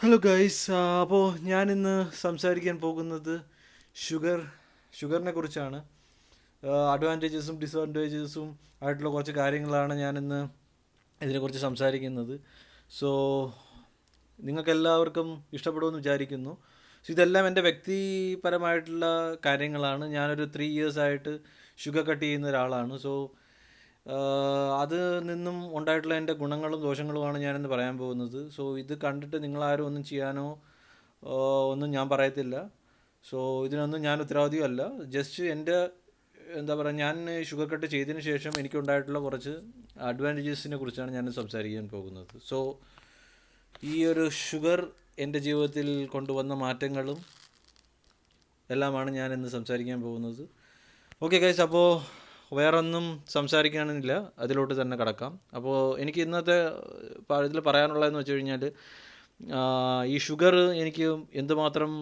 Hello guys. അപ്പോൾ ഞാനിന്ന് സംസാരിക്കാൻ പോകുന്നത് ഷുഗർ ഷുഗറിനെ കുറിച്ചാണ്. അഡ്വാൻറ്റേജസും ഡിസഡ്വാൻറ്റേജസും ആയിട്ടുള്ള കുറച്ച് കാര്യങ്ങളാണ് ഞാനിന്ന് ഇതിനെക്കുറിച്ച് സംസാരിക്കുന്നത്. സോ നിങ്ങൾക്കെല്ലാവർക്കും ഇഷ്ടപ്പെടുമെന്ന് വിചാരിക്കുന്നു. സോ ഇതെല്ലാം എൻ്റെ വ്യക്തിപരമായിട്ടുള്ള കാര്യങ്ങളാണ്. ഞാനൊരു 3 ഇയേഴ്സായിട്ട് ഷുഗർ കട്ട് ചെയ്യുന്ന ഒരാളാണ്. സോ അത് നിന്നും ഉണ്ടായിട്ടുള്ള എൻ്റെ ഗുണങ്ങളും ദോഷങ്ങളുമാണ് ഞാനിന്ന് പറയാൻ പോകുന്നത്. സോ ഇത് കണ്ടിട്ട് നിങ്ങളാരും ഒന്നും ചെയ്യാനോ ഒന്നും ഞാൻ പറയത്തില്ല. സോ ഇതിനൊന്നും ഞാൻ ഉത്തരവാദിയല്ല. ജസ്റ്റ് എൻ്റെ എന്താ പറയുക, ഞാൻ ഷുഗർ കട്ട് ചെയ്തതിന് ശേഷം എനിക്കുണ്ടായിട്ടുള്ള കുറച്ച് അഡ്വാൻറ്റേജസിനെ കുറിച്ചാണ് ഞാൻ സംസാരിക്കാൻ പോകുന്നത്. സോ ഈ ഒരു ഷുഗർ എൻ്റെ ജീവിതത്തിൽ കൊണ്ടുവന്ന മാറ്റങ്ങളും എല്ലാമാണ് ഞാൻ ഇന്ന് സംസാരിക്കാൻ പോകുന്നത്. ഓക്കെ ഗൈസ്, അപ്പോൾ വേറൊന്നും സംസാരിക്കാനില്ല, അതിലോട്ട് തന്നെ കടക്കാം. അപ്പോൾ എനിക്ക് ഇന്നത്തെ ഇതിൽ പറയാനുള്ളതെന്ന് വെച്ച് കഴിഞ്ഞാൽ, ഈ ഷുഗർ എനിക്ക് എന്തുമാത്രം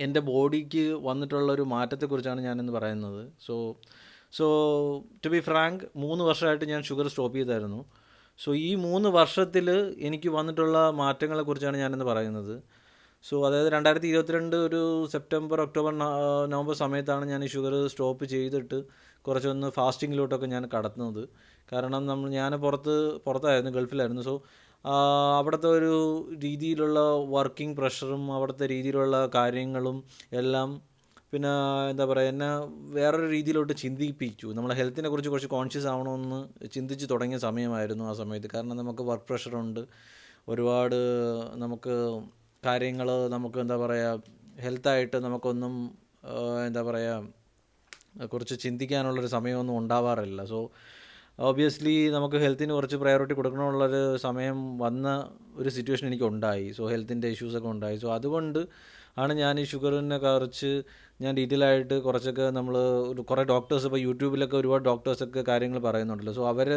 എൻ്റെ ബോഡിക്ക് വന്നിട്ടുള്ളൊരു മാറ്റത്തെക്കുറിച്ചാണ് ഞാനിന്ന് പറയുന്നത്. സോ ടു ബി ഫ്രാങ്ക്, 3 വർഷമായിട്ട് ഞാൻ ഷുഗർ സ്റ്റോപ്പ് ചെയ്തായിരുന്നു. സോ ഈ 3 വർഷത്തിൽ എനിക്ക് വന്നിട്ടുള്ള മാറ്റങ്ങളെക്കുറിച്ചാണ് ഞാനിന്ന് പറയുന്നത്. സോ അതായത് 2022 ഒരു സെപ്റ്റംബർ ഒക്ടോബർ നവംബർ സമയത്താണ് ഞാൻ ഈ ഷുഗർ സ്റ്റോപ്പ് ചെയ്തിട്ട് കുറച്ചൊന്ന് ഫാസ്റ്റിങ്ങിലോട്ടൊക്കെ ഞാൻ കടത്തുന്നത്. കാരണം ഞാൻ പുറത്തായിരുന്നു, ഗൾഫിലായിരുന്നു. സോ അവിടുത്തെ ഒരു രീതിയിലുള്ള വർക്കിംഗ് പ്രഷറും അവിടുത്തെ രീതിയിലുള്ള കാര്യങ്ങളും എല്ലാം, പിന്നെ എന്താ പറയുക, എന്നെ വേറൊരു രീതിയിലോട്ട് ചിന്തിപ്പിച്ചു. നമ്മളെ ഹെൽത്തിനെ കുറിച്ച് കുറച്ച് കോൺഷ്യസ് ആവണമെന്ന് ചിന്തിച്ച് തുടങ്ങിയ സമയമായിരുന്നു ആ സമയത്ത്. കാരണം നമുക്ക് വർക്ക് പ്രഷറുണ്ട്, ഒരുപാട് നമുക്ക് കാര്യങ്ങൾ, നമുക്ക് എന്താ പറയുക, ഹെൽത്തായിട്ട് നമുക്കൊന്നും എന്താ പറയുക, കുറച്ച് ചിന്തിക്കാനുള്ളൊരു സമയമൊന്നും ഉണ്ടാവാറില്ല. സോ ഓബിയസ്ലി നമുക്ക് ഹെൽത്തിന് കുറച്ച് പ്രയോറിറ്റി കൊടുക്കണമെന്നുള്ളൊരു സമയം വന്ന ഒരു സിറ്റുവേഷൻ എനിക്കുണ്ടായി. സോ ഹെൽത്തിൻ്റെ ഇഷ്യൂസൊക്കെ ഉണ്ടായി. സോ അതുകൊണ്ട് ആണ് ഞാൻ ഈ ഷുഗറിനെ കുറിച്ച് ഞാൻ ഡീറ്റെയിൽ ആയിട്ട് കുറച്ചൊക്കെ കുറേ ഡോക്ടേഴ്സ്, ഇപ്പോൾ യൂട്യൂബിലൊക്കെ ഒരുപാട് ഡോക്ടേഴ്സൊക്കെ കാര്യങ്ങൾ പറയുന്നുണ്ടല്ലോ. സോ അവർ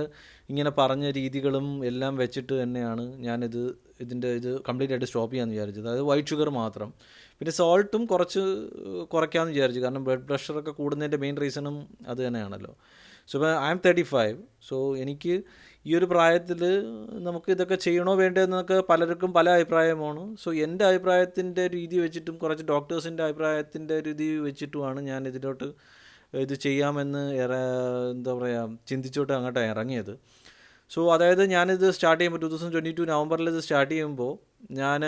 ഇങ്ങനെ പറഞ്ഞ രീതികളും എല്ലാം വെച്ചിട്ട് തന്നെയാണ് ഇതിൻ്റെ ഇത് കംപ്ലീറ്റ് ആയിട്ട് സ്റ്റോപ്പ് ചെയ്യാമെന്ന് വിചാരിച്ചത്. അതായത് വൈറ്റ് ഷുഗർ മാത്രം, പിന്നെ സോൾട്ടും കുറച്ച് കുറയ്ക്കാമെന്ന് വിചാരിച്ചു. കാരണം ബ്ലഡ് പ്രഷറൊക്കെ കൂടുന്നതിൻ്റെ മെയിൻ റീസണും അത് തന്നെയാണല്ലോ. സോ ഇപ്പോൾ ഐ എം 35. സോ എനിക്ക് ഈ ഒരു പ്രായത്തിൽ നമുക്ക് ഇതൊക്കെ ചെയ്യണോ വേണ്ടതെന്നൊക്കെ പലർക്കും പല അഭിപ്രായമാണ്. സോ എൻ്റെ അഭിപ്രായത്തിൻ്റെ രീതി വെച്ചിട്ടും കുറച്ച് ഡോക്ടേഴ്സിൻ്റെ അഭിപ്രായത്തിൻ്റെ രീതി വെച്ചിട്ടുമാണ് ഞാൻ ഇത് ചെയ്യാമെന്ന് എന്താ പറയുക, ചിന്തിച്ചോട്ട് അങ്ങോട്ട് ഇറങ്ങിയത്. സോ അതായത് ഞാനിത് സ്റ്റാർട്ട് ചെയ്യുമ്പോൾ 2022 നവംബറിൽ ഇത് സ്റ്റാർട്ട് ചെയ്യുമ്പോൾ ഞാൻ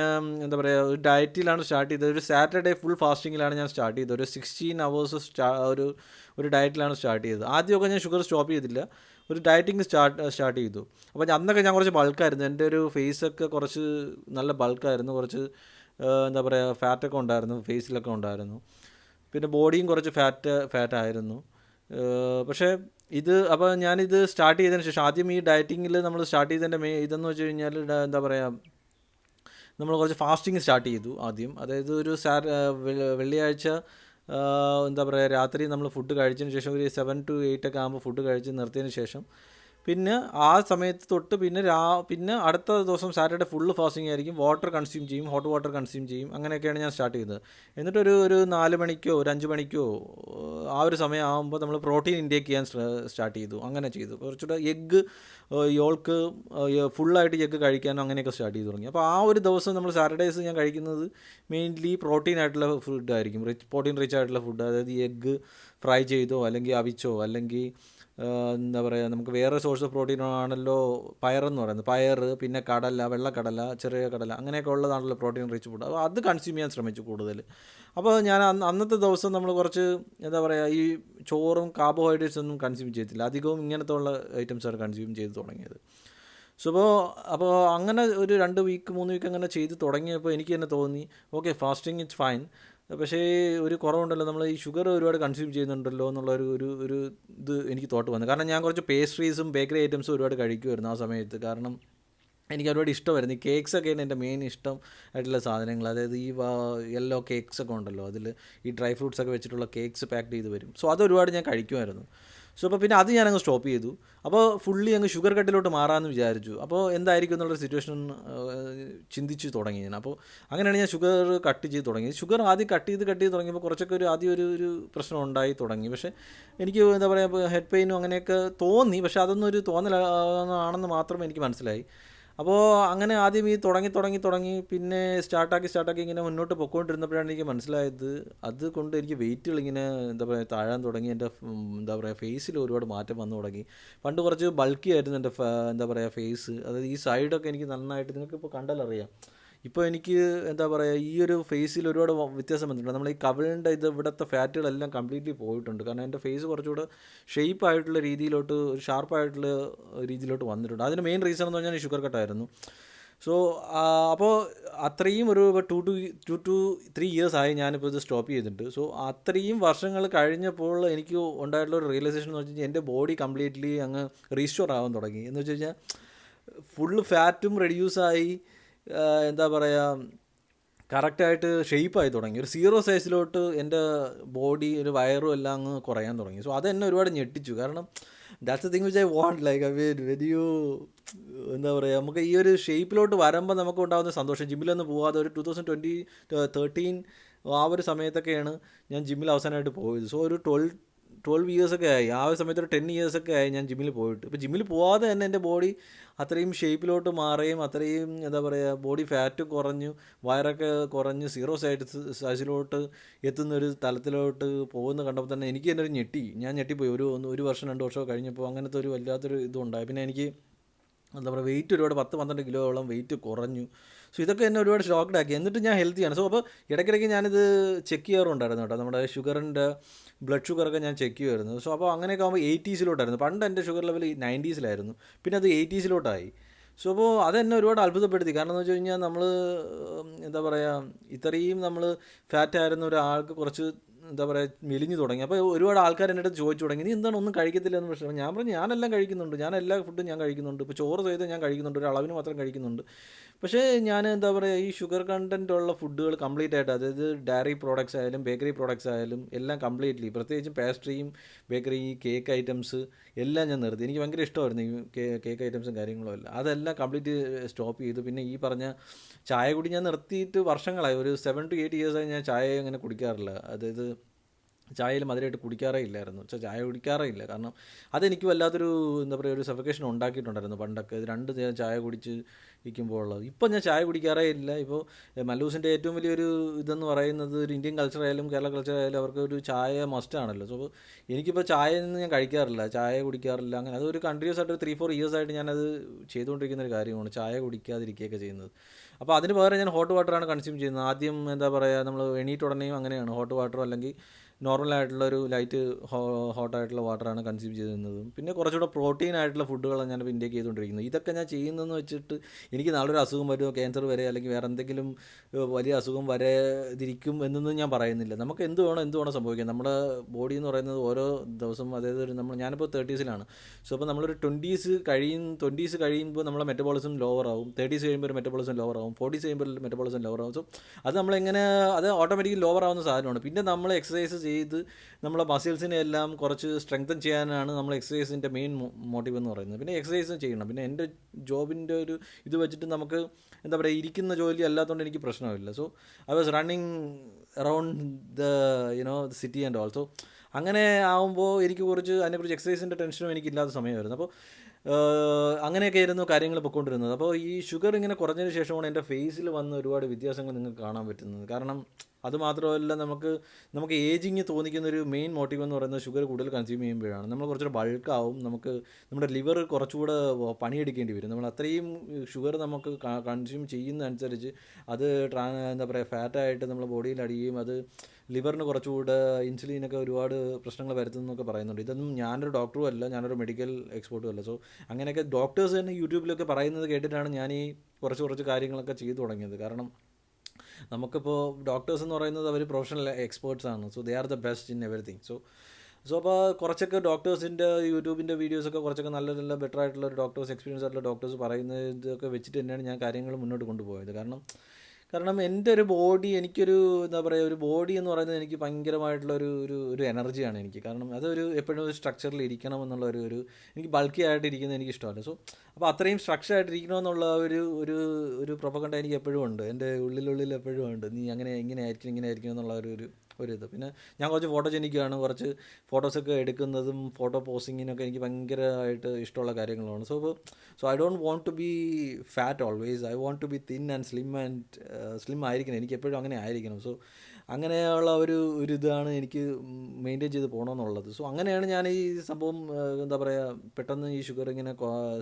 എന്താ പറയുക, ഒരു ഡയറ്റിലാണ് സ്റ്റാർട്ട് ചെയ്തത്. ഒരു സാറ്റർഡേ ഫുൾ ഫാസ്റ്റിങ്ങിലാണ് ഞാൻ സ്റ്റാർട്ട് ചെയ്തത്. ഒരു 16 അവേഴ്സ് ഒരു ഡയറ്റിലാണ് സ്റ്റാർട്ട് ചെയ്തത്. ആദ്യമൊക്കെ ഞാൻ ഷുഗർ സ്റ്റോപ്പ് ചെയ്തില്ല, ഒരു ഡയറ്റിങ് സ്റ്റാർട്ട് ചെയ്തു. അപ്പോൾ അന്നൊക്കെ ഞാൻ കുറച്ച് ബൾക്കായിരുന്നു. എൻ്റെ ഒരു ഫേസൊക്കെ കുറച്ച് നല്ല ബൾക്കായിരുന്നു. കുറച്ച് എന്താ പറയുക, ഫാറ്റൊക്കെ ഉണ്ടായിരുന്നു, ഫേസിലൊക്കെ ഉണ്ടായിരുന്നു. പിന്നെ ബോഡിയും കുറച്ച് ഫാറ്റായിരുന്നു. പക്ഷേ അപ്പോൾ ഞാനിത് സ്റ്റാർട്ട് ചെയ്തതിന് ശേഷം, ആദ്യം ഈ ഡയറ്റിങ്ങിൽ നമ്മൾ സ്റ്റാർട്ട് ചെയ്തതിൻ്റെ ഇതെന്ന് വെച്ച് കഴിഞ്ഞാൽ, എന്താ പറയുക, നമ്മൾ കുറച്ച് ഫാസ്റ്റിംഗ് സ്റ്റാർട്ട് ചെയ്തു ആദ്യം. അതായത് ഒരു വെള്ളിയാഴ്ച എന്താ പറയുക, രാത്രി നമ്മൾ ഫുഡ് കഴിച്ചതിന് ശേഷം ഒരു 7 to 8 ഒക്കെ ആകുമ്പോൾ ഫുഡ് കഴിച്ച് നിർത്തിയതിന് ശേഷം പിന്നെ ആ സമയത്ത് തൊട്ട് പിന്നെ അടുത്ത ദിവസം സാറ്റർഡേ ഫുള്ള് ഫാസ്റ്റിംഗ് ആയിരിക്കും. വാട്ടർ കൺസ്യൂം ചെയ്യും, ഹോട്ട് വാട്ടർ കൺസ്യൂം ചെയ്യും. അങ്ങനെയൊക്കെയാണ് ഞാൻ സ്റ്റാർട്ട് ചെയ്തത്. എന്നിട്ടൊരു 4 മണിക്കോ ഒരു 5 മണിക്കോ ആ ഒരു സമയം ആകുമ്പോൾ നമ്മൾ പ്രോട്ടീൻ ഇൻടേക്ക് ചെയ്യാൻ സ്റ്റാർട്ട് ചെയ്തു. അങ്ങനെ ചെയ്തു. കുറച്ചുകൂടെ എഗ്ഗ് യോൾക്ക് ഫുള്ളായിട്ട് എഗ്ഗ് കഴിക്കാനും അങ്ങനെയൊക്കെ സ്റ്റാർട്ട് ചെയ്ത് തുടങ്ങി. അപ്പോൾ ആ ഒരു ദിവസം നമ്മൾ സാറ്റർഡേസ് ഞാൻ കഴിക്കുന്നത് മെയിൻലി പ്രോട്ടീൻ ആയിട്ടുള്ള ഫുഡായിരിക്കും, പ്രോട്ടീൻ റിച്ച് ആയിട്ടുള്ള ഫുഡ്. അതായത് എഗ്ഗ് ഫ്രൈ ചെയ്തോ അല്ലെങ്കിൽ അവിച്ചോ, അല്ലെങ്കിൽ എന്താ പറയുക, നമുക്ക് വേറെ സോഴ്സ് ഓഫ് പ്രോട്ടീൻ ആണല്ലോ പയറെന്ന് പറയുന്നത്. പയർ, പിന്നെ കടല, വെള്ളക്കടല, ചെറിയ കടല, അങ്ങനെയൊക്കെ ഉള്ളതാണല്ലോ പ്രോട്ടീൻ റിച്ച് ഫുഡ്. അപ്പോൾ അത് കൺസ്യൂം ചെയ്യാൻ ശ്രമിച്ചു കൂടുതൽ. അപ്പോൾ ഞാൻ അന്നത്തെ ദിവസം നമ്മൾ കുറച്ച് എന്താ പറയുക, ഈ ചോറും കാർബോഹൈഡ്രേറ്റ്സ് ഒന്നും കൺസ്യൂം ചെയ്തില്ല. അധികവും ഇങ്ങനത്തെ ഉള്ള ഐറ്റംസാണ് കൺസ്യൂം ചെയ്ത് തുടങ്ങിയത്. സോ അപ്പോൾ അങ്ങനെ ഒരു 2 വീക്ക് 3 വീക്ക് അങ്ങനെ ചെയ്ത് തുടങ്ങിയപ്പോൾ എനിക്ക് തന്നെ തോന്നി, ഓക്കെ, ഫാസ്റ്റിംഗ് ഇറ്റ്സ് ഫൈൻ, പക്ഷേ ഒരു കുറവുണ്ടല്ലോ, നമ്മൾ ഈ ഷുഗർ ഒരുപാട് കൺസ്യൂം ചെയ്യുന്നുണ്ടല്ലോ എന്നുള്ള ഒരു ഇത് എനിക്ക് തോട്ട് വന്നു. കാരണം ഞാൻ കുറച്ച് പേസ്ട്രീസും ബേക്കറി ഐറ്റംസും ഒരുപാട് കഴിക്കുമായിരുന്നു ആ സമയത്ത്. കാരണം എനിക്ക് ഒരുപാട് ഇഷ്ടമായിരുന്നു. ഈ കേക്ക്സൊക്കെയാണ് എൻ്റെ മെയിൻ ഇഷ്ടം ആയിട്ടുള്ള സാധനങ്ങൾ. അതായത് ഈ യെല്ലോ കേക്ക്സൊക്കെ ഉണ്ടല്ലോ, അതിൽ ഈ ഡ്രൈ ഫ്രൂട്ട്സൊക്കെ വെച്ചിട്ടുള്ള കേക്ക്സ് പാക്ക് ചെയ്ത് വരും. സോ അതൊരുപാട് ഞാൻ കഴിക്കുമായിരുന്നു. സോ അപ്പോൾ പിന്നെ അത് ഞാനങ്ങ് സ്റ്റോപ്പ് ചെയ്തു. അപ്പോൾ ഫുള്ളി അങ്ങ് ഷുഗർ കട്ടിലോട്ട് മാറാമെന്ന് വിചാരിച്ചു. അപ്പോൾ എന്തായിരിക്കും എന്നുള്ളൊരു സിറ്റുവേഷൻ ചിന്തിച്ച് തുടങ്ങി ഞാൻ. അപ്പോൾ അങ്ങനെയാണ് ഞാൻ ഷുഗർ കട്ട് ചെയ്ത് തുടങ്ങിയത്. ഷുഗർ ആദ്യം കട്ട് ചെയ്ത് തുടങ്ങിയപ്പോൾ കുറച്ചൊക്കെ ആദ്യം ഒരു പ്രശ്നം ഉണ്ടായി തുടങ്ങി. പക്ഷേ എനിക്ക് എന്താ പറയുക, ഹെഡ് പെയിനും അങ്ങനെയൊക്കെ തോന്നി. പക്ഷേ അതൊന്നും ഒരു തോന്നലാണെന്ന് മാത്രം എനിക്ക് മനസ്സിലായി. അപ്പോൾ അങ്ങനെ ആദ്യം ഈ തുടങ്ങി പിന്നെ സ്റ്റാർട്ടാക്കി ഇങ്ങനെ മുന്നോട്ട് പൊയ്ക്കൊണ്ടിരുന്നപ്പോഴാണ് എനിക്ക് മനസ്സിലായത് അതുകൊണ്ട് എനിക്ക് വെയിറ്റുകൾ ഇങ്ങനെ എന്താ പറയുക താഴാൻ തുടങ്ങി. എൻ്റെ എന്താ പറയുക ഫേസിൽ ഒരുപാട് മാറ്റം വന്നു തുടങ്ങി. പണ്ട് കുറച്ച് ബൾക്കി ആയിരുന്നു എൻ്റെ എന്താ പറയുക ഫേസ്, അതായത് ഈ സൈഡൊക്കെ എനിക്ക് നന്നായിട്ട് നിങ്ങൾക്കിപ്പോൾ കണ്ടാലറിയാം. ഇപ്പോൾ എനിക്ക് എന്താ പറയുക ഈ ഒരു ഫേസിൽ ഒരുപാട് വ്യത്യാസം വന്നിട്ടുണ്ട്. നമ്മൾ ഈ കവിളിൻ്റെ ഇവിടുത്തെ ഫാറ്റുകളെല്ലാം കംപ്ലീറ്റ്ലി പോയിട്ടുണ്ട്. കാരണം എൻ്റെ ഫേസ് കുറച്ചുകൂടെ ഷേപ്പായിട്ടുള്ള രീതിയിലോട്ട്, ഒരു ഷാർപ്പായിട്ടുള്ള രീതിയിലോട്ട് വന്നിട്ടുണ്ട്. അതിന് മെയിൻ റീസൺ എന്ന് പറഞ്ഞാൽ ഷുഗർ കട്ടായിരുന്നു. സോ അപ്പോൾ അത്രയും ഒരു 2 to 3 years ആയി ഞാനിപ്പോൾ ഇത് സ്റ്റോപ്പ് ചെയ്തിട്ടുണ്ട്. സോ അത്രയും വർഷങ്ങൾ കഴിഞ്ഞപ്പോൾ എനിക്ക് ഉണ്ടായിട്ടുള്ള ഒരു റിയലൈസേഷൻ എന്ന് വെച്ച് കഴിഞ്ഞാൽ എൻ്റെ ബോഡി കംപ്ലീറ്റ്ലി അങ്ങ് റീസ്റ്റോർ ആവാൻ തുടങ്ങി. എന്ന് വെച്ച് കഴിഞ്ഞാൽ ഫുള്ള് ഫാറ്റും റെഡ്യൂസായി, എന്താ പറയുക കറക്റ്റായിട്ട് ഷേപ്പായി തുടങ്ങി. ഒരു 0 സൈസിലോട്ട് എൻ്റെ ബോഡി, ഒരു വയറും എല്ലാം അങ്ങ് കുറയാൻ തുടങ്ങി. സോ അതെന്നെ ഒരുപാട് ഞെട്ടിച്ചു. കാരണം that's A thing which I want, like I mean when you എന്താ പറയുക നമുക്ക് ഈ ഒരു ഷേപ്പിലോട്ട് വരുമ്പോൾ നമുക്ക് ഉണ്ടാകുന്ന സന്തോഷം. ജിമ്മിലൊന്നും പോകാതെ ഒരു 2013 ആ ഒരു സമയത്തൊക്കെയാണ് ഞാൻ ജിമ്മിൽ അവസാനമായിട്ട് പോയത്. സോ ഒരു 12 ഇയേഴ്സൊക്കെ ആയി. ആ ഒരു സമയത്ത് ഒരു 10 ഇയേഴ്സൊക്കെ ആയി ഞാൻ ജിമ്മിൽ പോയിട്ട്. ഇപ്പോൾ ജിമ്മിൽ പോകാതെ തന്നെ എൻ്റെ ബോഡി അത്രയും ഷേപ്പിലോട്ട് മാറുകയും അത്രയും എന്താ പറയുക ബോഡി ഫാറ്റ് കുറഞ്ഞു, വയറൊക്കെ കുറഞ്ഞ് 0 സൈസിലോട്ട് എത്തുന്നൊരു തലത്തിലോട്ട് പോകുന്ന കണ്ടപ്പോൾ തന്നെ എനിക്ക് തന്നെ ഒരു ഞാൻ ഞെട്ടിപ്പോയി. ഒരു വർഷം 2 വർഷമൊക്കെ കഴിഞ്ഞപ്പോൾ അങ്ങനത്തെ ഒരു വല്ലാത്തൊരു ഇതുണ്ടായി. പിന്നെ എനിക്ക് എന്താ പറയുക വെയിറ്റ് ഒരുപാട് 10-12 കിലോയോളം വെയിറ്റ് കുറഞ്ഞു. സോ ഇതൊക്കെ എന്നെ ഒരുപാട് ഷോക്ക്ഡ് ആക്കി. എന്നിട്ട് ഞാൻ ഹെൽത്തിയാണ്. സോ അപ്പോൾ ഇടയ്ക്കിടയ്ക്ക് ഞാനിത് ചെക്ക് ചെയ്യാറുണ്ടായിരുന്നു കേട്ടോ, നമ്മുടെ ഷുഗറിൻ്റെ ബ്ലഡ് ഷുഗറൊക്കെ ഞാൻ ചെക്ക് ചെയ്യുമായിരുന്നു. സോ അപ്പോൾ അങ്ങനെയൊക്കെ ആകുമ്പോൾ 80s പണ്ട് എൻ്റെ ഷുഗർ ലെവൽ 90s പിന്നെ അത് 80s സോ അപ്പോൾ അതെന്നെ ഒരുപാട് അത്ഭുതപ്പെടുത്തി. കാരണം എന്ന് വെച്ച് കഴിഞ്ഞാൽ നമ്മൾ എന്താ പറയുക ഇത്രയും നമ്മൾ ഫാറ്റായിരുന്ന ഒരാൾക്ക് കുറച്ച് എന്താ പറയുക മെലിഞ്ഞു തുടങ്ങി. അപ്പോൾ ഒരുപാട് ആൾക്കാർ എൻ്റെ അടുത്ത് ചോദിച്ചു തുടങ്ങി, നീ എന്താണ് ഒന്നും കഴിക്കത്തില്ല എന്ന് പ്രശ്നം. ഞാൻ പറഞ്ഞു ഞാനെല്ലാം കഴിക്കുന്നുണ്ട്, ഞാൻ എല്ലാ ഫുഡും ഞാൻ കഴിക്കുന്നുണ്ട്. ഇപ്പോൾ ചോറ് സഹിതം ഞാൻ കഴിക്കുന്നുണ്ട്, ഒരു അളവിന് മാത്രം കഴിക്കുന്നുണ്ട്. പക്ഷേ ഞാൻ എന്താ പറയുക ഈ ഷുഗർ കണ്ടൻറ്റ് ഉള്ള ഫുഡുകൾ കംപ്ലീറ്റ് ആയിട്ട്, അതായത് ഡയറി പ്രോഡക്റ്റ്സ് ആയാലും ബേക്കറി പ്രോഡക്റ്റ്സ് ആയാലും എല്ലാം കംപ്ലീറ്റ്ലി, പ്രത്യേകിച്ചും പേസ്ട്രിയും ബേക്കറി കേക്ക് ഐറ്റംസ് എല്ലാം ഞാൻ നിർത്തി. എനിക്ക് ഭയങ്കര ഇഷ്ടമായിരുന്നു ഈ കേക്ക് ഐറ്റംസും കാര്യങ്ങളും എല്ലാം. അതെല്ലാം കംപ്ലീറ്റ് സ്റ്റോപ്പ് ചെയ്തു. പിന്നെ ഈ പറഞ്ഞ ചായ കുടി ഞാൻ നിർത്തിയിട്ട് വർഷങ്ങളായി, ഒരു 7 to 8 years ഞാൻ ചായ അങ്ങനെ കുടിക്കാറില്ല. അതായത് ചായയിൽ മധുരമായിട്ട് കുടിക്കാറേ ഇല്ലായിരുന്നു. ചായ കുടിക്കാറേ ഇല്ല. കാരണം അതെനിക്ക് വല്ലാത്തൊരു എന്താ പറയുക ഒരു സഫിക്കേഷൻ ഉണ്ടാക്കിയിട്ടുണ്ടായിരുന്നു പണ്ടൊക്കെ. ഇത് 2 നേരം ചായ കുടിച്ച് ഇരിക്കുമ്പോൾ ഉള്ളത്. ഇപ്പം ഞാൻ ചായ കുടിക്കാറേ ഇല്ല. ഇപ്പോൾ മല്ലൂസിൻ്റെ ഏറ്റവും വലിയൊരു ഇതെന്ന് പറയുന്നത് ഒരു ഇന്ത്യൻ കൾച്ചറായാലും കേരള കൾച്ചറായാലും അവർക്ക് ഒരു ചായ മസ്റ്റാണല്ലോ. സോ എനിക്കിപ്പോൾ ചായയൊന്നും ഞാൻ കഴിക്കാറില്ല, ചായ കുടിക്കാറില്ല. അങ്ങനെ അതൊരു കണ്ടിന്യൂസ് ആയിട്ട് 3-4 years ആയിട്ട് ഞാനത് ചെയ്തുകൊണ്ടിരിക്കുന്ന ഒരു കാര്യമാണ്, ചായ കുടിക്കാതിരിക്കുകയൊക്കെ ചെയ്യുന്നത്. അപ്പോൾ അതിന് പകരം ഞാൻ ഹോട്ട് വാട്ടറാണ് കൺസ്യൂം ചെയ്യുന്നത്. ആദ്യം എന്താ പറയുക നമ്മൾ എണീറ്റ് ഉടനെയും അങ്ങനെയാണ് ഹോട്ട് വാട്ടറോ അല്ലെങ്കിൽ നോർമലായിട്ടുള്ളൊരു ലൈറ്റ് ഹോട്ടായിട്ടുള്ള വാട്ടറാണ് കൺസ്യൂം ചെയ്യുന്നതും. പിന്നെ കുറച്ചുകൂടെ പ്രോട്ടീൻ ആയിട്ടുള്ള ഫുഡുകളാണ് ഞാനിപ്പോൾ ഇൻടേക്ക് ചെയ്തുകൊണ്ടിരിക്കുന്നത്. ഇതൊക്കെ ഞാൻ ചെയ്യുന്നതെന്ന് വെച്ചിട്ട് എനിക്ക് നാളെ ഒരു അസുഖം വരുമോ, ക്യാൻസർ വരെ അല്ലെങ്കിൽ വേറെ എന്തെങ്കിലും വലിയ അസുഖം വരാതിരിക്കും എന്നൊന്നും ഞാൻ പറയുന്നില്ല. നമുക്ക് എന്ത് വേണോ സംഭവിക്കാം. നമ്മുടെ ബോഡി എന്ന് പറയുന്നത് ഓരോ ദിവസം, അതായത് ഞാനിപ്പോൾ 30s. സോ അപ്പോൾ നമ്മളൊരു 20s കഴിയുമ്പോൾ നമ്മളെ മെറ്റബോളിസം ലോവർ ആവും, 30s കഴിയുമ്പോൾ ഒരു മെറ്റബോളിസം ലോവർ ആവും, 40s കഴിയുമ്പോൾ മെറ്റബോളിസം ലോവർ ആവും. സോ അത് നമ്മളെങ്ങനെ അത് ഓട്ടോമാറ്റിക്കലി ലോവർ ആവുന്ന സാധനമാണ്. പിന്നെ നമ്മൾ എക്സസൈസ് ചെയ്ത് നമ്മളെ മസിൽസിനെ എല്ലാം കുറച്ച് സ്ട്രെങ്തൻ ചെയ്യാനാണ് നമ്മൾ എക്സസൈസിൻ്റെ മെയിൻ മോട്ടീവ് എന്ന് പറയുന്നത്. പിന്നെ എക്സസൈസ് ചെയ്യണം. പിന്നെ എൻ്റെ ജോബിൻ്റെ ഒരു ഇത് വെച്ചിട്ട് നമുക്ക് എന്താ പറയുക ഇരിക്കുന്ന ജോലി അല്ലാത്തതുകൊണ്ട് എനിക്ക് പ്രശ്നമില്ല. So I was running around the city and also. അങ്ങനെ ആകുമ്പോൾ എനിക്ക് അതിനെക്കുറിച്ച് എക്സസൈസിൻ്റെ ടെൻഷനും എനിക്കില്ലാത്ത സമയമായിരുന്നു. അപ്പോൾ അങ്ങനെയൊക്കെ ആയിരുന്നു കാര്യങ്ങൾ പൊയ്ക്കൊണ്ടിരുന്നത്. അപ്പോൾ ഈ ഷുഗർ ഇങ്ങനെ കുറഞ്ഞതിന് ശേഷമാണ് എൻ്റെ ഫേസിൽ വന്ന ഒരുപാട് വ്യത്യാസങ്ങൾ നിങ്ങൾക്ക് കാണാൻ പറ്റുന്നത്. കാരണം അതുമാത്രമല്ല നമുക്ക് ഏജിങ് തോന്നിക്കുന്നൊരു മെയിൻ മോട്ടീവ് എന്ന് പറയുന്നത് ഷുഗർ കൂടുതൽ കൺസ്യൂം ചെയ്യുമ്പോഴാണ്. നമ്മൾ കുറച്ചുകൂടെ ബൾക്കാവും, നമ്മുടെ ലിവർ കുറച്ചുകൂടെ പണിയെടുക്കേണ്ടി വരും. നമ്മൾ അത്രയും ഷുഗർ നമുക്ക് കൺസ്യൂം ചെയ്യുന്ന അനുസരിച്ച് അത് എന്താ പറയുക ഫാറ്റായിട്ട് നമ്മുടെ ബോഡിയിൽ അടിയുകയും അത് ലിവറിന് കുറച്ചുകൂടെ ഇൻസുലിനൊക്കെ ഒരുപാട് പ്രശ്നങ്ങൾ വരുത്തുന്നൊക്കെ പറയുന്നുണ്ട്. ഇതൊന്നും ഞാനൊരു ഡോക്ടറും അല്ല, ഞാനൊരു മെഡിക്കൽ എക്സ്പേർട്ടും അല്ല. സോ അങ്ങനെയൊക്കെ ഡോക്ടേഴ്സ് തന്നെ യൂട്യൂബിലൊക്കെ പറയുന്നത് കേട്ടിട്ടാണ് ഞാൻ ഈ കുറച്ച് കാര്യങ്ങളൊക്കെ ചെയ്തു തുടങ്ങിയത്. കാരണം നമുക്കിപ്പോൾ ഡോക്ടേഴ്സ് എന്ന് പറയുന്നത് അവർ പ്രൊഫഷണൽ എക്സ്പേർട്സ് ആണ്. So they are the best in everything. So അപ്പോൾ കുറച്ചൊക്കെ ഡോക്ടേഴ്സിൻ്റെ യൂട്യൂബിൻ്റെ വീഡിയോസൊക്കെ കുറച്ചൊക്കെ നല്ല ബെറ്റർ ആയിട്ടുള്ള ഒരു ഡോക്ടേഴ്സ്, എക്സ്പീരിയൻസ് ആയിട്ടുള്ള ഡോക്ടേഴ്സ് പറയുന്നതൊക്കെ വെച്ചിട്ട് തന്നെയാണ് ഞാൻ കാര്യങ്ങൾ മുന്നോട്ട് കൊണ്ടുപോയത്. കാരണം എൻ്റെ ഒരു ബോഡി, എനിക്കൊരു എന്താ പറയുക ഒരു ബോഡി എന്ന് പറയുന്നത് എനിക്ക് ഭയങ്കരമായിട്ടുള്ള ഒരു എനർജിയാണ് എനിക്ക്. കാരണം അതൊരു എപ്പോഴും ഒരു സ്ട്രക്ചറിൽ ഇരിക്കണം എന്നുള്ള എനിക്ക് ബൾക്കി ആയിട്ട് ഇരിക്കുന്നത് എനിക്ക് ഇഷ്ടമല്ല. സോ അപ്പോൾ അത്രയും സ്ട്രക്ചർ ആയിട്ട് ഇരിക്കണമെന്നുള്ള ഒരു പ്രൊപ്പഗണ്ട എനിക്ക് എപ്പോഴും ഉണ്ട്, എൻ്റെ ഉള്ളിൽ എപ്പോഴും ഉണ്ട്. നീ ഇങ്ങനെ ആയിരിക്കും എന്നുള്ള ഒരു ഒരിത്. പിന്നെ ഞാൻ കുറച്ച് ഫോട്ടോജനിക്കാണ്, കുറച്ച് ഫോട്ടോസൊക്കെ എടുക്കുന്നതും ഫോട്ടോ പോസ്റ്റിങ്ങിനൊക്കെ എനിക്ക് ഭയങ്കരമായിട്ട് ഇഷ്ടമുള്ള കാര്യങ്ങളാണ്. So I don't want to be fat always, I want to be thin and slim ആയിരിക്കണം, എനിക്ക് എപ്പോഴും അങ്ങനെ ആയിരിക്കണം. സോ അങ്ങനെയുള്ള ഒരു ഇതാണ് എനിക്ക് മെയിൻറ്റെയിൻ ചെയ്ത് പോകണമെന്നുള്ളത്. സോ അങ്ങനെയാണ് ഞാൻ ഈ സംഭവം എന്താ പറയുക, പെട്ടെന്ന് ഈ ഷുഗർ ഇങ്ങനെ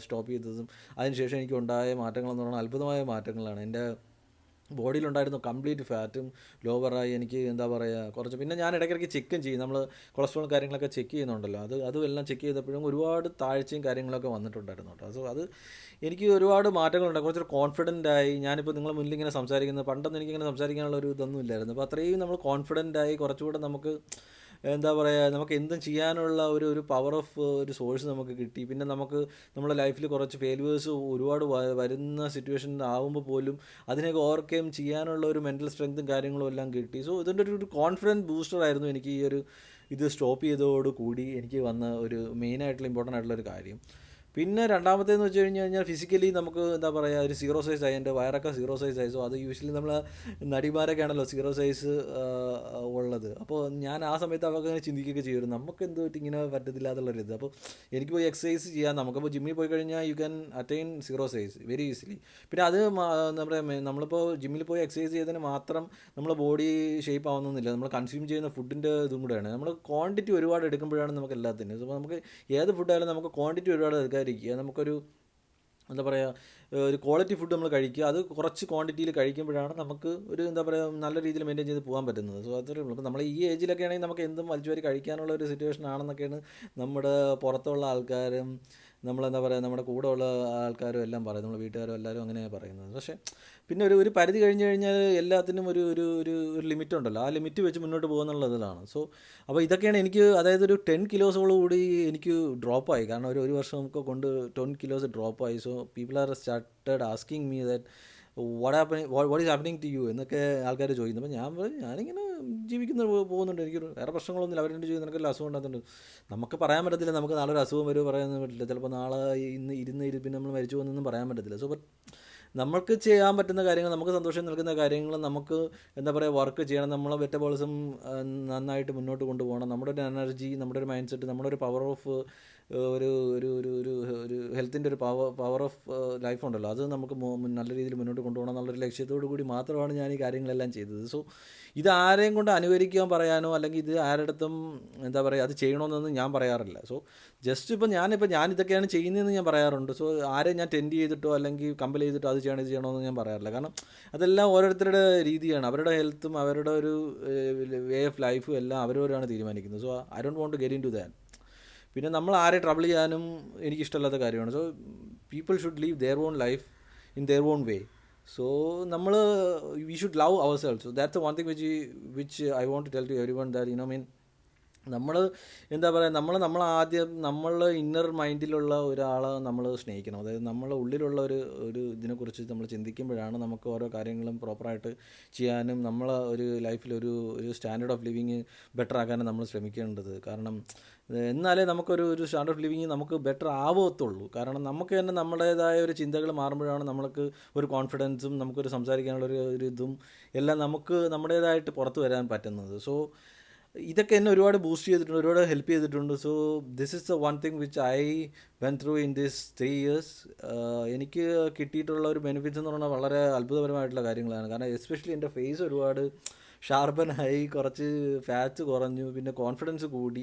സ്റ്റോപ്പ് ചെയ്തതും അതിനുശേഷം എനിക്ക് ഉണ്ടായ മാറ്റങ്ങളെന്ന് പറഞ്ഞാൽ അത്ഭുതമായ മാറ്റങ്ങളാണ്. എൻ്റെ ബോഡിയിലുണ്ടായിരുന്നു കംപ്ലീറ്റ് ഫാറ്റും ലോവറായി. എനിക്ക് എന്താ പറയുക, കുറച്ച് പിന്നെ ഞാൻ ഇടയ്ക്കിടയ്ക്ക് ചെക്കും ചെയ്യും, നമ്മൾ കൊളസ്ട്രോളും കാര്യങ്ങളൊക്കെ ചെക്ക് ചെയ്യുന്നുണ്ടല്ലോ, അതും എല്ലാം ചെക്ക് ചെയ്തപ്പോഴും ഒരുപാട് താഴ്ചയും കാര്യങ്ങളൊക്കെ വന്നിട്ടുണ്ടായിരുന്നു കേട്ടോ. സോ അത് എനിക്ക് ഒരുപാട് മാറ്റങ്ങളുണ്ട്, കുറച്ചൊരു കോൺഫിഡൻ്റ് ആയി. ഞാനിപ്പോൾ നിങ്ങളുടെ മുന്നിൽ ഇങ്ങനെ സംസാരിക്കുന്നത്, പണ്ടൊന്നും എനിക്കിങ്ങനെ സംസാരിക്കാനുള്ള ഒരു ഇതൊന്നും ഇല്ലായിരുന്നു. അപ്പോൾ അത്രയും നമ്മൾ കോൺഫിഡൻ്റ് ആയി, കുറച്ചുകൂടെ നമുക്ക് എന്താ പറയുക, നമുക്ക് എന്തും ചെയ്യാനുള്ള ഒരു പവർ ഓഫ് ഒരു സോഴ്സ് നമുക്ക് കിട്ടി. പിന്നെ നമുക്ക് നമ്മുടെ ലൈഫിൽ കുറച്ച് ഫെയിലുവേഴ്സ് ഒരുപാട് വരുന്ന സിറ്റുവേഷൻ ആകുമ്പോൾ പോലും അതിനെയൊക്കെ ഓവർകം ചെയ്യാനുള്ള ഒരു മെൻ്റൽ സ്ട്രെങ്ത്തും കാര്യങ്ങളും എല്ലാം കിട്ടി. സോ ഇതിൻ്റെ ഒരു കോൺഫിഡൻറ്റ് ബൂസ്റ്റർ ആയിരുന്നു എനിക്ക് ഇത് സ്റ്റോപ്പ് ചെയ്തതോടുകൂടി എനിക്ക് വന്ന ഒരു മെയിനായിട്ടുള്ള ഇമ്പോർട്ടൻ്റ് ആയിട്ടുള്ള ഒരു കാര്യം. പിന്നെ രണ്ടാമത്തേന്ന് വെച്ച് കഴിഞ്ഞാൽ ഫിസിക്കലി നമുക്ക് എന്താ പറയുക, ഒരു സീറോ സൈസ് ആയി, എൻ്റെ വയറൊക്കെ സീറോ സൈസ് ആയി. സോ അത് യൂഷ്വലി നമ്മൾ നടിമാരൊക്കെ ആണല്ലോ സീറോ സൈസ് ഉള്ളത്. അപ്പോൾ ഞാൻ ആ സമയത്ത് അവർക്ക് അങ്ങനെ ചിന്തിക്കുകയൊക്കെ ചെയ്യുമായിരുന്നു, നമുക്ക് എന്ത് പറ്റി ഇങ്ങനെ പറ്റത്തില്ല എന്നുള്ളൊരിത്. അപ്പോൾ എനിക്ക് പോയി എക്സസൈസ് ചെയ്യാം, നമുക്കിപ്പോൾ ജിമ്മിൽ പോയി കഴിഞ്ഞാൽ you can attain zero size very easily. പിന്നെ അത് നമ്മളിപ്പോൾ ജിമ്മിൽ പോയി എക്സസൈസ് ചെയ്തതിന് മാത്രം നമ്മുടെ ബോഡി ഷേപ്പ് ആവുന്നൊന്നുമില്ല, നമ്മൾ കൺസ്യൂം ചെയ്യുന്ന ഫുഡിൻ്റെ ഇതും കൂടെയാണ്. നമ്മൾ ക്വാണ്ടിറ്റി ഒരുപാട് എടുക്കുമ്പോഴാണ് നമുക്ക് എല്ലാത്തിനും. അപ്പോൾ നമുക്ക് ഏത് ഫുഡായാലും നമുക്ക് ക്വാണ്ടിറ്റി ഒരുപാട് എടുക്കാതിരിക്കുക, നമുക്കൊരു എന്താ പറയുക, ഒരു ക്വാളിറ്റി ഫുഡ് നമ്മൾ കഴിക്കുക, അത് കുറച്ച് ക്വാണ്ടിറ്റിയിൽ കഴിക്കുമ്പോഴാണ് നമുക്ക് ഒരു എന്താ പറയുക നല്ല രീതിയിൽ മെയിൻറ്റെയിൻ ചെയ്ത് പോകാൻ പറ്റുന്നത്. സോ അത്രേ ഉള്ളൂ. അപ്പോൾ നമ്മൾ ഈ ഏജിലൊക്കെ ആണെങ്കിൽ നമുക്ക് എന്തും വലിച്ചുവാരി കഴിക്കാനുള്ള ഒരു സിറ്റുവേഷൻ ആണെന്നൊക്കെയാണ് നമ്മുടെ പുറത്തുള്ള ആൾക്കാരും നമ്മളെന്താ പറയുക, നമ്മുടെ കൂടെ ഉള്ള ആൾക്കാരും എല്ലാം പറയും, നമ്മുടെ വീട്ടുകാരും എല്ലാവരും അങ്ങനെയാണ് പറയുന്നത്. പക്ഷേ പിന്നെ ഒരു പരിധി കഴിഞ്ഞ് കഴിഞ്ഞാൽ എല്ലാത്തിനും ഒരു ഒരു ഒരു ഒരു ലിമിറ്റ് ഉണ്ടല്ലോ, ആ ലിമിറ്റ് വെച്ച് മുന്നോട്ട് പോകുന്നുള്ളതാണ്. സോ അപ്പോൾ ഇതൊക്കെയാണ് എനിക്ക്, അതായത് ഒരു 10 കിലോസോടുകൂടി എനിക്ക് ഡ്രോപ്പായി. കാരണം ഒരു വർഷം ഒക്കെ കൊണ്ട് 10 കിലോസ് ഡ്രോപ്പായി. So people are started asking me that what is happening to you എന്നൊക്കെ ആൾക്കാർ ചോദിക്കുന്നു. അപ്പോൾ ഞാൻ പറയും, ഞാനിങ്ങനെ പോകുന്നുണ്ട്, എനിക്ക് വേറെ പ്രശ്നങ്ങളൊന്നുമില്ല. അവരെൻ്റെ ചോദിച്ചു നിനക്കൊരു അസുഖം ഉണ്ടാകുന്നുണ്ട്, നമുക്ക് പറയാൻ പറ്റത്തില്ല, നമുക്ക് നാളെ ഒരു അസുഖം വരുമോ പറയാൻ പറ്റില്ല, ചിലപ്പോൾ നാളെ ഇന്ന് പിന്നെ നമ്മൾ മരിച്ചു പോകുന്നൊന്നും പറയാൻ പറ്റത്തില്ല. സോ നമുക്ക് ചെയ്യാൻ പറ്റുന്ന കാര്യങ്ങൾ, നമുക്ക് സന്തോഷം നൽകുന്ന കാര്യങ്ങൾ, നമുക്ക് എന്താ പറയുക വർക്ക് ചെയ്യണം, നമ്മളെ മെറ്റബോളിസം നന്നായിട്ട് മുന്നോട്ട് കൊണ്ടുപോകണം, നമ്മുടെ ഒരു എനർജി, നമ്മുടെ ഒരു മൈൻഡ് സെറ്റ്, നമ്മുടെ ഒരു പവർ ഓഫ് ഒരു ഒരു ഒരു ഒരു ഒരു ഹെൽത്തിൻ്റെ ഒരു പവർ ഓഫ് ലൈഫ് ഉണ്ടല്ലോ, അത് നമുക്ക് നല്ല രീതിയിൽ മുന്നോട്ട് കൊണ്ടുപോകണം എന്നുള്ളൊരു ലക്ഷ്യത്തോടു കൂടി മാത്രമാണ് ഞാൻ ഈ കാര്യങ്ങളെല്ലാം ചെയ്തത്. സോ ഇത് ആരെയും കൊണ്ട് അനുകരിക്കാൻ പറയാനോ അല്ലെങ്കിൽ ഇത് ആരുടെടുത്തും എന്താ പറയുക അത് ചെയ്യണമെന്നൊന്നും ഞാൻ പറയാറില്ല. സോ ജസ്റ്റ് ഇപ്പോൾ ഞാനിതൊക്കെയാണ് ചെയ്യുന്നതെന്ന് ഞാൻ പറയാറുണ്ട്. സോ ആരെയും ഞാൻ ടെൻഡ് ചെയ്തിട്ടോ അല്ലെങ്കിൽ കമ്പൽ ചെയ്തിട്ടോ അത് ചെയ്യണമെന്ന് ഞാൻ പറയാറില്ല. കാരണം അതെല്ലാം ഓരോരുത്തരുടെ രീതിയാണ്, അവരുടെ ഹെൽത്തും അവരുടെ ഒരു വേ ഓഫ് ലൈഫും എല്ലാം അവരവരാണ് തീരുമാനിക്കുന്നത്. So I don't want to get into that. പിന്നെ നമ്മൾ ആരെ ട്രബിൾ ചെയ്യാനും എനിക്കിഷ്ടമില്ലാത്ത കാര്യമാണ്. So people should leave their own life in their own way. So നമ്മൾ we should love our self. So that's one thing which I want to tell to everyone that mean നമ്മൾ എന്താ പറയുക, നമ്മളാദ്യം നമ്മളുടെ inner മൈൻഡിലുള്ള ഒരാളെ നമ്മൾ സ്നേഹിക്കണം. അതായത് നമ്മളെ ഉള്ളിലുള്ള ഒരു ഇതിനെക്കുറിച്ച് നമ്മൾ ചിന്തിക്കുമ്പോഴാണ് നമുക്ക് ഓരോ കാര്യങ്ങളും പ്രോപ്പറായിട്ട് ചെയ്യാനും നമ്മളെ ഒരു ലൈഫിലൊരു സ്റ്റാൻഡേർഡ് ഓഫ് ലിവിങ് ബെറ്റർ ആക്കാനും നമ്മൾ ശ്രമിക്കേണ്ടത്. കാരണം എന്നാലേ നമുക്കൊരു സ്റ്റാൻഡേർഡ് ഓഫ് ലിവിങ് നമുക്ക് ബെറ്റർ ആവത്തുള്ളൂ. കാരണം നമുക്ക് തന്നെ നമ്മുടേതായ ഒരു ചിന്തകൾ മാറുമ്പോഴാണ് നമുക്ക് ഒരു കോൺഫിഡൻസും നമുക്കൊരു സംസാരിക്കാനുള്ള ഒരു ഇതും എല്ലാം നമുക്ക് നമ്മുടേതായിട്ട് പുറത്ത് വരാൻ പറ്റുന്നത്. സോ ഇതൊക്കെ എന്നെ ഒരുപാട് ബൂസ്റ്റ് ചെയ്തിട്ടുണ്ട്, ഒരുപാട് ഹെൽപ്പ് ചെയ്തിട്ടുണ്ട്. So this is the one thing which I went through in this 3 years. എനിക്ക് കിട്ടിയിട്ടുള്ള ഒരു ബെനിഫിറ്റ്സ് എന്ന് പറഞ്ഞാൽ വളരെ അത്ഭുതപരമായിട്ടുള്ള കാര്യങ്ങളാണ്. കാരണം എസ്പെഷ്യലി എൻ്റെ ഫേസ് ഒരുപാട് ഷാർപ്പനായി, കുറച്ച് ഫാറ്റ് കുറഞ്ഞു, പിന്നെ കോൺഫിഡൻസ് കൂടി.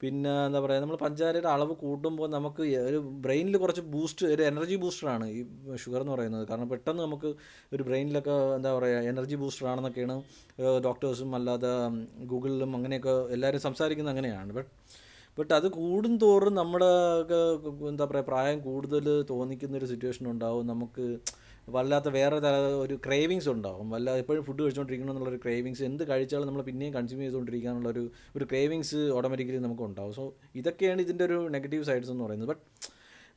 പിന്നെ എന്താ പറയുക, നമ്മൾ പഞ്ചാരയുടെ അളവ് കൂട്ടുമ്പോൾ നമുക്ക് ഒരു ബ്രെയിനിൽ കുറച്ച് ബൂസ്റ്റ്, ഒരു എനർജി ബൂസ്റ്ററാണ് ഈ ഷുഗർ എന്ന് പറയുന്നത്. കാരണം പെട്ടെന്ന് നമുക്ക് ഒരു ബ്രെയിനിലൊക്കെ എന്താ പറയുക എനർജി ബൂസ്റ്ററാണെന്നൊക്കെയാണ് ഡോക്ടേഴ്സും അല്ലാതെ ഗൂഗിളിലും അങ്ങനെയൊക്കെ എല്ലാവരും സംസാരിക്കുന്നത് അങ്ങനെയാണ്. ബട്ട് അത് കൂടും തോറും നമ്മുടെ എന്താ പറയുക പ്രായം കൂടുതൽ തോന്നിക്കുന്നൊരു സിറ്റുവേഷൻ ഉണ്ടാവും. നമുക്ക് വല്ലാത്ത വേറെ ഒരു ക്രേവിങ്സ് ഉണ്ടാവും, എപ്പോഴും ഫുഡ് കഴിച്ചുകൊണ്ടിരിക്കണം എന്നുള്ളൊരു ക്രേവിങ്സ്, എന്ത് കഴിച്ചാലും നമ്മൾ പിന്നെയും കൺസ്യൂം ചെയ്തുകൊണ്ടിരിക്കാനുള്ളൊരു ക്രേവിങ്സ് ഓട്ടോമാറ്റിക്കലി നമുക്ക് ഉണ്ടാവും. സോ ഇതൊക്കെയാണ് ഇതിൻ്റെ ഒരു നെഗറ്റീവ് സൈഡ്സ് എന്ന് പറയുന്നത്. ബട്ട്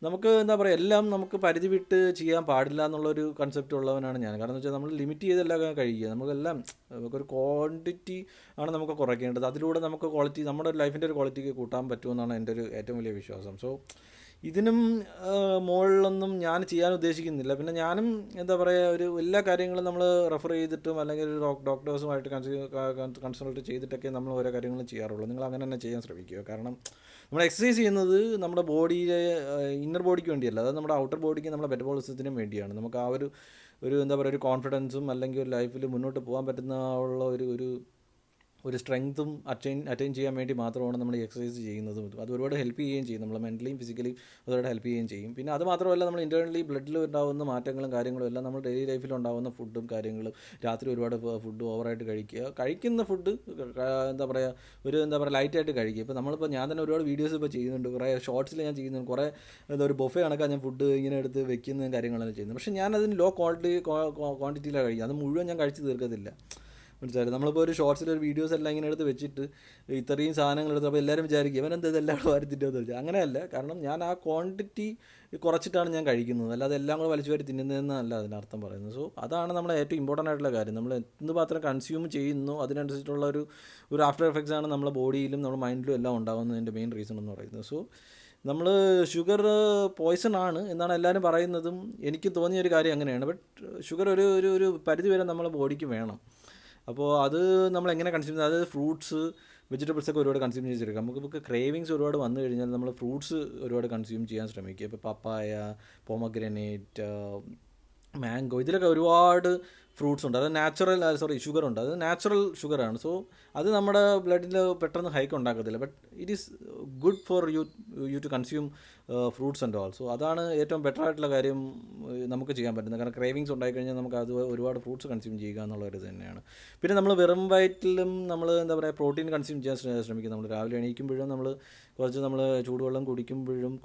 നമുക്ക് എന്താ പറയുക എല്ലാം നമുക്ക് പരിധി വിട്ട് ചെയ്യാൻ പാടില്ല എന്നുള്ളൊരു കൺസെപ്റ്റ് ഉള്ളവനാണ് ഞാൻ. കാരണം എന്ന് വെച്ചാൽ നമ്മൾ ലിമിറ്റ് ചെയ്തെല്ലാം കഴിക്കുക, നമുക്കെല്ലാം നമുക്കൊരു ക്വാണ്ടിറ്റി ആണ് നമുക്ക് കുറയ്ക്കേണ്ടത്. അതിലൂടെ നമുക്ക് ക്വാളിറ്റി, നമ്മുടെ ലൈഫിൻ്റെ ഒരു ക്വാളിറ്റിക്ക് കൂട്ടാൻ പറ്റുമെന്നാണ് എൻ്റെ ഒരു ഏറ്റവും വലിയ വിശ്വാസം. സോ ഇതിനും മുകളിലൊന്നും ഞാൻ ചെയ്യാൻ ഉദ്ദേശിക്കുന്നില്ല. പിന്നെ ഞാനും എന്താ പറയുക, ഒരു എല്ലാ കാര്യങ്ങളും നമ്മൾ റെഫർ ചെയ്തിട്ടും അല്ലെങ്കിൽ ഒരു ഡോക്ടേഴ്സുമായിട്ട് കൺസൾട്ട് ചെയ്തിട്ടൊക്കെ നമ്മൾ ഓരോ കാര്യങ്ങളും ചെയ്യാറുള്ളൂ. നിങ്ങൾ അങ്ങനെ തന്നെ ചെയ്യാൻ ശ്രമിക്കുക. കാരണം നമ്മൾ എക്സസൈസ് ചെയ്യുന്നത് നമ്മുടെ ബോഡിയിലെ ഇന്നർ ബോഡിക്ക് വേണ്ടിയല്ല, അത് നമ്മുടെ ഔട്ടർ ബോഡിക്ക് നമ്മുടെ മെറ്റബോളിസത്തിനും വേണ്ടിയാണ്. നമുക്ക് ആ ഒരു എന്താ പറയുക, ഒരു കോൺഫിഡൻസും അല്ലെങ്കിൽ ഒരു ലൈഫിൽ മുന്നോട്ട് പോകാൻ പറ്റുന്ന ഉള്ള ഒരു സ്ട്രെങ്ത്തും അറ്റൈൻ ചെയ്യാൻ വേണ്ടി മാത്രമാണ് നമ്മൾ ഈ എക്സസൈസ് ചെയ്യുന്നതും. അത് ഒരുപാട് ഹെൽപ്പ് ചെയ്യുകയും ചെയ്യും, നമ്മൾ മെൻ്റലിയും ഫിസിക്കലിയും ഒരുപാട് ഹെൽപ്പ് ചെയ്യുകയും ചെയ്യും. പിന്നെ അത് മാത്രമല്ല, നമ്മൾ ഇൻറ്റേർണലി ബ്ലഡിൽ ഉണ്ടാകുന്ന മാറ്റങ്ങളും കാര്യങ്ങളും എല്ലാം നമ്മൾ ഡെയിലി ലൈഫിൽ ഉണ്ടാകുന്ന ഫുഡും കാര്യങ്ങളും, രാത്രി ഒരുപാട് ഫുഡ് ഓവറായിട്ട് കഴിക്കുന്ന ഫുഡ് എന്താ പറയുക ലൈറ്റായിട്ട് കഴിക്കുക. ഇപ്പോൾ ഞാൻ തന്നെ ഒരുപാട് വീഡിയോസ് ഇപ്പോൾ ചെയ്യുന്നുണ്ട്, കുറേ ഷോർട്സിൽ ഞാൻ ചെയ്യുന്നുണ്ട്, കുറേ ഒരു ബൊഫേ കണക്കാൻ ഞാൻ ഫുഡ് ഇങ്ങനെ എടുത്ത് വെക്കുന്ന കാര്യങ്ങളാണ് ചെയ്യുന്നത്. പക്ഷേ ഞാനതിന് ലോ ക്വാണ്ടിറ്റിയിലാണ് കഴിക്കുക, അത് മുഴുവൻ ഞാൻ കഴിച്ച് തീർക്കത്തില്ല. മനസ്സിലായി. നമ്മളിപ്പോൾ ഒരു ഷോർട്സിൽ ഒരു വീഡിയോസ് എല്ലാം ഇങ്ങനെ എടുത്ത് വെച്ചിട്ട് ഇത്രയും സാധനങ്ങൾ എടുത്ത്, അപ്പോൾ എല്ലാവരും വിചാരിക്കും ഇവനെന്ത് ഇതെല്ലാം കൂടെ വാരിത്തിട്ടുമെന്ന് വെച്ചാൽ. അങ്ങനെയല്ല, കാരണം ഞാൻ ആ ക്വാണ്ടിറ്റി കുറച്ചിട്ടാണ് ഞാൻ കഴിക്കുന്നത്, അല്ലാതെ എല്ലാം കൂടെ വലിച്ചു വാരി തിന്നുന്നതെന്നല്ല അതിനർത്ഥം പറയുന്നത്. സോ അതാണ് നമ്മളെ ഏറ്റവും ഇമ്പോർട്ടൻ്റ് ആയിട്ടുള്ള കാര്യം. നമ്മൾ എന്ത് മാത്രം കൺസ്യൂം ചെയ്യുന്നു അതിനനുസരിച്ചിട്ടുള്ള ഒരു ആഫ്റ്റർ എഫക്ട്സ് ആണ് നമ്മുടെ ബോഡിയിലും നമ്മുടെ മൈൻഡിലും എല്ലാം ഉണ്ടാകുന്നതിൻ്റെ മെയിൻ റീസൺ എന്ന് പറയുന്നത്. സോ നമ്മൾ ഷുഗർ പോയ്സൺ ആണ് എന്നാണ് എല്ലാവരും പറയുന്നതും എനിക്ക് തോന്നിയൊരു കാര്യം അങ്ങനെയാണ്. ബട്ട് ഷുഗർ ഒരു പരിധി വരെ നമ്മളെ ബോഡിക്ക് വേണം. അപ്പോൾ അത് നമ്മൾ എങ്ങനെ കൺസ്യൂം ചെയ്യുന്നത്, അതായത് ഫ്രൂട്ട്സ് വെജിറ്റബിൾസൊക്കെ ഒരുപാട് കൺസ്യൂം ചെയ്തെടുക്കാം. നമുക്ക് ക്രേവിങ്സ് ഒരുപാട് വന്നു കഴിഞ്ഞാൽ നമ്മൾ ഫ്രൂട്ട്സ് ഒരുപാട് കൺസ്യൂം ചെയ്യാൻ ശ്രമിക്കുക. ഇപ്പോൾ പപ്പായ, പോമഗ്രനേറ്റ്, മാംഗോ, ഇതിലൊക്കെ ഒരുപാട് ഫ്രൂട്ട്സ് ഉണ്ട്. അത് ഷുഗർ ഉണ്ട്, അത് നാച്ചുറൽ ഷുഗറാണ്. സോ അത് നമ്മുടെ ബ്ലഡിൽ പെട്ടെന്ന് ഹൈക്ക് ഉണ്ടാക്കത്തില്ല. But it is good for you to consume fruits and all. So അതാണ് ഏറ്റവും ബെറ്റർ ആയിട്ടുള്ള കാര്യം നമുക്ക് ചെയ്യാൻ പറ്റുന്നത്. കാരണം ക്രേവിങ്സ് ഉണ്ടായിക്കഴിഞ്ഞാൽ നമുക്ക് അത് ഒരുപാട് ഫ്രൂട്ട്സ് കൺസ്യൂം ചെയ്യുക എന്നുള്ളൊരു തന്നെയാണ്. പിന്നെ നമ്മൾ വെറും വയറ്റിലും നമ്മൾ എന്താ പറയുക, പ്രോട്ടീൻ കൺസ്യൂം ചെയ്യാൻ ശ്രമിക്കും. നമ്മൾ രാവിലെ എണീക്കുമ്പോഴും നമ്മൾ കുറച്ച് ചൂടുവെള്ളം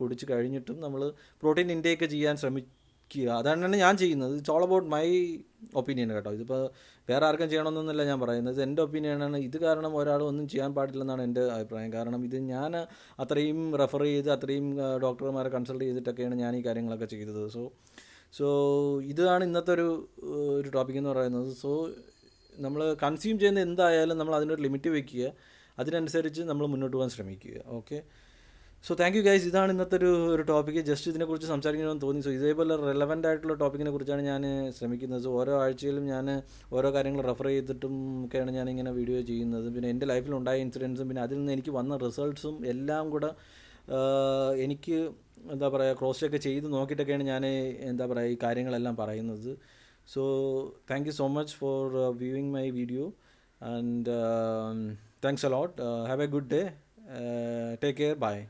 കുടിച്ച് കഴിഞ്ഞിട്ടും നമ്മൾ പ്രോട്ടീൻ ഇൻടേക്ക് ചെയ്യാൻ ശ്രമിക്കുക. അതാണ് ഞാൻ ചെയ്യുന്നത്. It's all about my opinion കേട്ടോ. ഇതിപ്പോൾ വേറെ ആർക്കും ചെയ്യണമെന്നൊന്നുമല്ല ഞാൻ പറയുന്നത്, എൻ്റെ ഒപ്പീനിയനാണ്. ഇത് കാരണം ഒരാൾ ഒന്നും ചെയ്യാൻ പാടില്ലെന്നാണ് എൻ്റെ അഭിപ്രായം. കാരണം ഇത് ഞാൻ അത്രയും റെഫർ ചെയ്ത് അത്രയും ഡോക്ടർമാരെ കൺസൾട്ട് ചെയ്തിട്ടൊക്കെയാണ് ഞാൻ ഈ കാര്യങ്ങളൊക്കെ ചെയ്തത്. സോ ഇതാണ് ഇന്നത്തെ ഒരു ടോപ്പിക് എന്ന് പറയുന്നത്. സോ നമ്മൾ കൺസ്യൂം ചെയ്യുന്ന എന്തായാലും നമ്മൾ അതിനൊരു ലിമിറ്റ് വയ്ക്കുക, അതിനനുസരിച്ച് നമ്മൾ മുന്നോട്ട് പോകാൻ ശ്രമിക്കുക. Okay, so thank you guys. ഇതാണ് ഇന്നത്തെ ഒരു ടോപ്പിക്ക്. ജസ്റ്റ് ഇതിനെക്കുറിച്ച് സംസാരിക്കണമെന്ന് തോന്നി. സോ ഇതേപോലെ റെലവൻ്റ് ആയിട്ടുള്ള ടോപ്പിക്കിനെ കുറിച്ചാണ് ഞാൻ ശ്രമിക്കുന്നത്. സോ ഓരോ ആഴ്ചയിലും ഞാൻ ഓരോ കാര്യങ്ങൾ റെഫർ ചെയ്തിട്ടും ഒക്കെയാണ് ഞാനിങ്ങനെ വീഡിയോ ചെയ്യുന്നത്. പിന്നെ എൻ്റെ ലൈഫിലുണ്ടായ ഇൻസിഡൻസും പിന്നെ അതിൽ നിന്ന് എനിക്ക് വന്ന റിസൾട്ട്സും എല്ലാം കൂടെ എനിക്ക് എന്താ പറയുക, ക്രോസ് ചെക്ക് ചെയ്ത് നോക്കിയിട്ടൊക്കെയാണ് ഞാൻ എന്താ പറയുക ഈ കാര്യങ്ങളെല്ലാം പറയുന്നത്. So thank you so much for viewing my video and thanks uh lot. Have A good day. Take care. Bye.